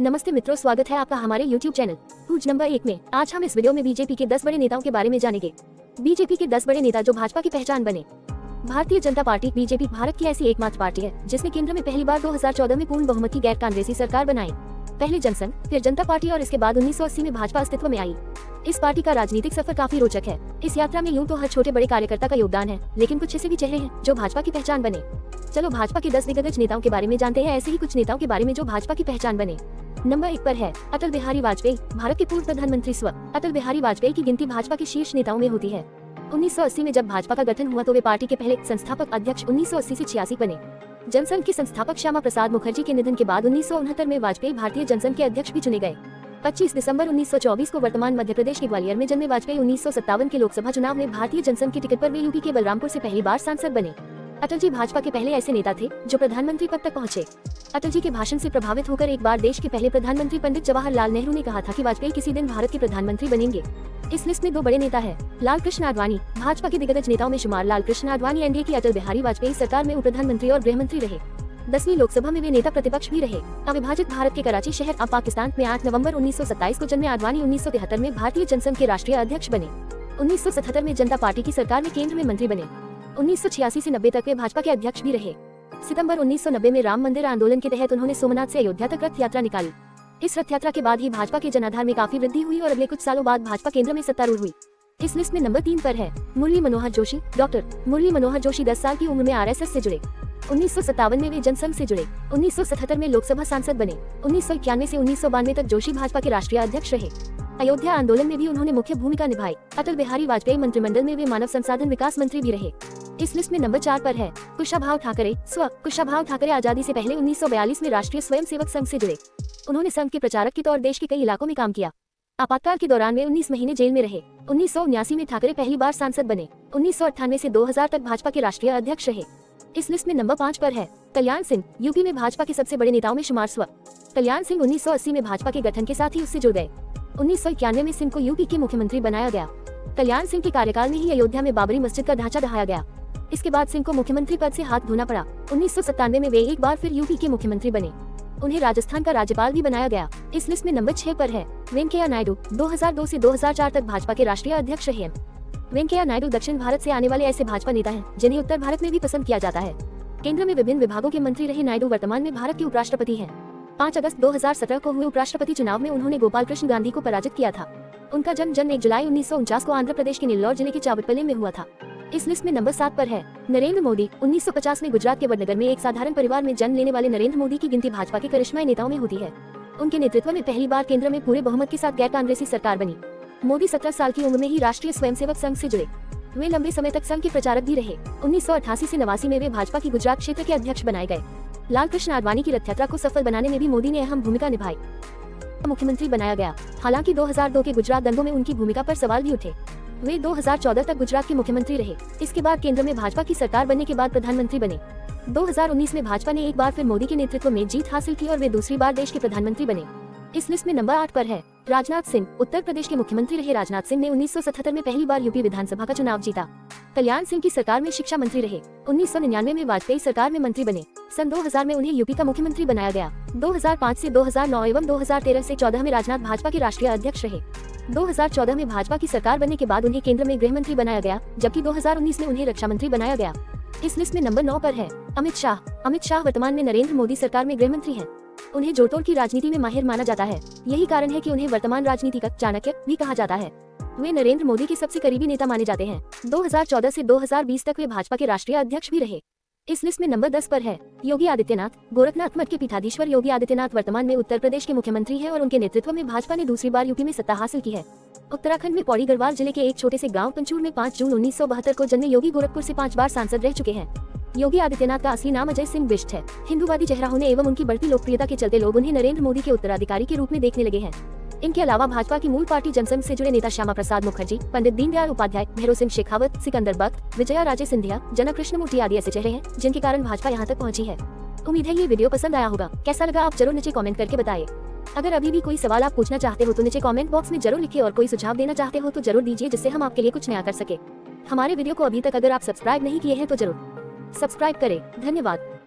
नमस्ते मित्रों, स्वागत है आपका हमारे YouTube चैनल हुज नंबर 1 में। आज हम इस वीडियो में बीजेपी के 10 बड़े नेताओं के बारे में जानेंगे। बीजेपी के 10 बड़े नेता जो भाजपा की पहचान बने। भारतीय जनता पार्टी बीजेपी भारत की ऐसी एकमात्र पार्टी है जिसने केंद्र में पहली बार 2014 में पूर्ण बहुमत की गैर कांग्रेसी सरकार बनाई। पहले जनसंघ, फिर जनता पार्टी और इसके बाद 1980 में भाजपा अस्तित्व में आई। इस पार्टी का राजनीतिक सफर काफी रोचक है। इस यात्रा में यूं तो हर छोटे बड़े कार्यकर्ता का योगदान है, लेकिन कुछ ऐसे भी चेहरे हैं जो भाजपा की पहचान बने। चलो भाजपा के 10 दिग्गज नेताओं के बारे में जानते हैं। ऐसे ही कुछ नेताओं के बारे में जो भाजपा की पहचान बने। नंबर 1 पर है अटल बिहारी वाजपेयी, भारत के पूर्व प्रधानमंत्री। अटल बिहारी वाजपेयी की गिनती भाजपा के शीर्ष नेताओं में होती है। 1980 में जब भाजपा का गठन हुआ तो वे पार्टी के पहले संस्थापक अध्यक्ष 1980 से 86 बने। जनसंघ के संस्थापक श्यामा प्रसाद मुखर्जी के निधन के बाद 1969 में वाजपेयी भारतीय जनसंघ के अध्यक्ष भी चुने गए। 25 दिसंबर 1924 को वर्तमान मध्य प्रदेश के ग्वालियर में जन्मे वाजपेयी 1957 के लोकसभा चुनाव में भारतीय जनसंघ की टिकट पर वे यूपी के बलरामपुर से पहली बार सांसद बने। अटल जी भाजपा के पहले ऐसे नेता थे जो प्रधानमंत्री पद तक पहुंचे। अटल जी के भाषण से प्रभावित होकर एक बार देश के पहले प्रधानमंत्री पंडित जवाहरलाल नेहरू ने कहा था कि वाजपेयी किसी दिन भारत के प्रधानमंत्री बनेंगे। इस लिस्ट में 2 बड़े नेता हैं। लाल कृष्ण आडवाणी, भाजपा के दिग्गज नेताओं में शुमार लाल कृष्ण आडवाणी एनडीए की अटल बिहारी वाजपेयी सरकार में उप प्रधानमंत्री और गृह मंत्री रहे। 10वीं लोकसभा में वे नेता प्रतिपक्ष भी रहे। अविभाजित भारत के कराची शहर अब पाकिस्तान में 8 नवंबर 1927 को जन्मे आडवाणी 1973 में भारतीय जनसंघ के राष्ट्रीय अध्यक्ष बने। 1977 में जनता पार्टी की सरकार में केंद्र में मंत्री बने। 1986 से 90 तक वे भाजपा के अध्यक्ष भी रहे। सितंबर 1990 में राम मंदिर आंदोलन के तहत उन्होंने सोमनाथ से अयोध्या तक रथ यात्रा निकाली। इस रथ यात्रा के बाद ही भाजपा के जनाधार में काफी वृद्धि हुई और अगले कुछ सालों बाद भाजपा केंद्र में सत्तारूढ़ हुई। इस लिस्ट में नंबर 3 पर है मुरली मनोहर जोशी। डॉक्टर मुरली मनोहर जोशी 10 साल की उम्र में आरएसएस से जुड़े। 1957 में वे जनसंघ से जुड़े। 1977 में लोकसभा सांसद बने। 1991 से 1992 तक जोशी भाजपा के राष्ट्रीय अध्यक्ष रहे। अयोध्या आंदोलन में भी उन्होंने मुख्य भूमिका निभाई। अटल बिहारी वाजपेयी मंत्रिमंडल में वे मानव संसाधन विकास मंत्री भी रहे। इस लिस्ट में नंबर 4 पर है कुशाभाऊ ठाकरे। कुशाभाऊ ठाकरे आजादी से पहले 1942 में राष्ट्रीय स्वयंसेवक संघ से जुड़े। उन्होंने संघ के प्रचारक के तौर देश के कई इलाकों में काम किया। आपातकाल के दौरान वे 19 महीने जेल में रहे। 1979 में ठाकरे पहली बार सांसद बने। 1998 से 2000 तक भाजपा के राष्ट्रीय अध्यक्ष रहे। इस लिस्ट में नंबर 5 पर है कल्याण सिंह। यूपी में भाजपा के सबसे बड़े नेताओं में शुमार। कल्याण सिंह 1980 में भाजपा के गठन के साथ ही उससे जुड़ गए। 1991 में सिंह को यूपी के मुख्यमंत्री बनाया गया। कल्याण सिंह के कार्यकाल में ही अयोध्या में बाबरी मस्जिद का ढांचा ढहाया गया। इसके बाद सिंह को मुख्यमंत्री पद से हाथ धोना पड़ा। 1997 में वे एक बार फिर यूपी के मुख्यमंत्री बने। उन्हें राजस्थान का राज्यपाल भी बनाया गया। इस लिस्ट में नंबर 6 पर है वेंकैया नायडू। 2002 से 2004 तक भाजपा के राष्ट्रीय अध्यक्ष रहे। वेंकैया नायडू दक्षिण भारत से आने वाले ऐसे भाजपा नेता हैं जिन्हें उत्तर भारत में भी पसंद किया जाता है। केंद्र में विभिन्न विभागों के मंत्री रहे नायडू वर्तमान में भारत के उपराष्ट्रपति हैं। 5 अगस्त 2017 को हुए उपराष्ट्रपति चुनाव में उन्होंने गोपाल कृष्ण गांधी को पराजित किया था। उनका जन्म 1 जुलाई 1949 को आंध्र प्रदेश के नेल्लौर जिले के चावटपल्ली में हुआ था। इस लिस्ट में नंबर 7 पर है नरेंद्र मोदी। 1950 में गुजरात के वडनगर में एक साधारण परिवार में जन्म लेने वाले नरेंद्र मोदी की गिनती भाजपा के करिश्माई नेताओं में होती है। उनके नेतृत्व में पहली बार केंद्र में पूरे बहुमत के साथ गैर कांग्रेसी सरकार बनी। मोदी 17 साल की उम्र में ही राष्ट्रीय स्वयंसेवक संघ से जुड़े। वे लंबे समय तक संघ के प्रचारक भी रहे। 1988 से 89 में वे भाजपा की गुजरात क्षेत्र के अध्यक्ष बनाए गए। लाल कृष्ण आडवाणी की रथ यात्रा को सफल बनाने में भी मोदी ने अहम भूमिका निभाई। मुख्यमंत्री बनाया गया। हालांकि 2002 के गुजरात दंगों में उनकी भूमिका पर सवाल भी उठे। वे 2014 तक गुजरात के मुख्यमंत्री रहे। इसके बाद केंद्र में भाजपा की सरकार बनने के बाद प्रधानमंत्री बने। 2019 में भाजपा ने एक बार फिर मोदी के नेतृत्व में जीत हासिल की और वे दूसरी बार देश के प्रधानमंत्री बने। इस लिस्ट में नंबर 8 पर है राजनाथ सिंह। उत्तर प्रदेश के मुख्यमंत्री रहे राजनाथ सिंह ने 1977 में पहली बार यूपी विधानसभा का चुनाव जीता। कल्याण सिंह की सरकार में शिक्षा मंत्री रहे। 1999 में वाजपेयी सरकार में मंत्री बने। सन 2000 में उन्हें यूपी का मुख्यमंत्री बनाया गया। 2005 से 2009 एवं 2013 से 14 में राजनाथ भाजपा के राष्ट्रीय अध्यक्ष रहे। 2014 में भाजपा की सरकार बनने के बाद उन्हें केंद्र में गृह मंत्री बनाया गया, जबकि 2019 में उन्हें रक्षा मंत्री बनाया गया। इस लिस्ट में नंबर 9 पर है अमित शाह। अमित शाह वर्तमान में नरेंद्र मोदी सरकार में गृह मंत्री हैं। उन्हें जोड़तोड़ की राजनीति में माहिर माना जाता है। यही कारण है कि उन्हें वर्तमान राजनीति का चाणक्य भी कहा जाता है। वे नरेंद्र मोदी के सबसे करीबी नेता माने जाते हैं। 2014 से 2020 तक वे भाजपा के राष्ट्रीय अध्यक्ष भी रहे। इस लिस्ट में नंबर 10 पर है योगी आदित्यनाथ। गोरखनाथ मठ के पीठाधीश्वर योगी आदित्यनाथ वर्तमान में उत्तर प्रदेश के मुख्यमंत्री हैं और उनके नेतृत्व में भाजपा ने दूसरी बार यूपी में सत्ता हासिल की है। उत्तराखंड में पौड़ी गढ़वाल जिले के एक छोटे से गांव पंचूर में 5 जून 1972 को जन्मे योगी गोरखपुर से 5 बार सांसद रह चुके हैं। योगी आदित्यनाथ का असली नाम अजय सिंह बिष्ट है। हिंदूवादी चेहरा होने एवं उनकी बढ़ती लोकप्रियता के चलते लोग उन्हें नरेंद्र मोदी के उत्तराधिकारी के रूप में देखने लगे हैं। इनके अलावा भाजपा की मूल पार्टी जनसंघ से जुड़े नेता श्यामा प्रसाद मुखर्जी, पंडित दीनदयाल उपाध्याय, भैरों सिंह शेखावत, सिकंदर बख्त, विजया राजे सिंधिया, जनक कृष्णमूर्ति आदि ऐसे चेहरे हैं जिनके कारण भाजपा यहाँ तक पहुँची है। उम्मीद है ये वीडियो पसंद आया होगा। कैसा लगा आप जरूर नीचे कमेंट करके बताइए। अगर अभी भी कोई सवाल आप पूछना चाहते हो तो नीचे कमेंट बॉक्स में जरूर लिखिए और कोई सुझाव देना चाहते हो तो जरूर दीजिए, जिससे हम आपके लिए कुछ नया कर सके। हमारे वीडियो को अभी तक अगर आप सब्सक्राइब नहीं किए हैं तो जरूर सब्सक्राइब करें। धन्यवाद।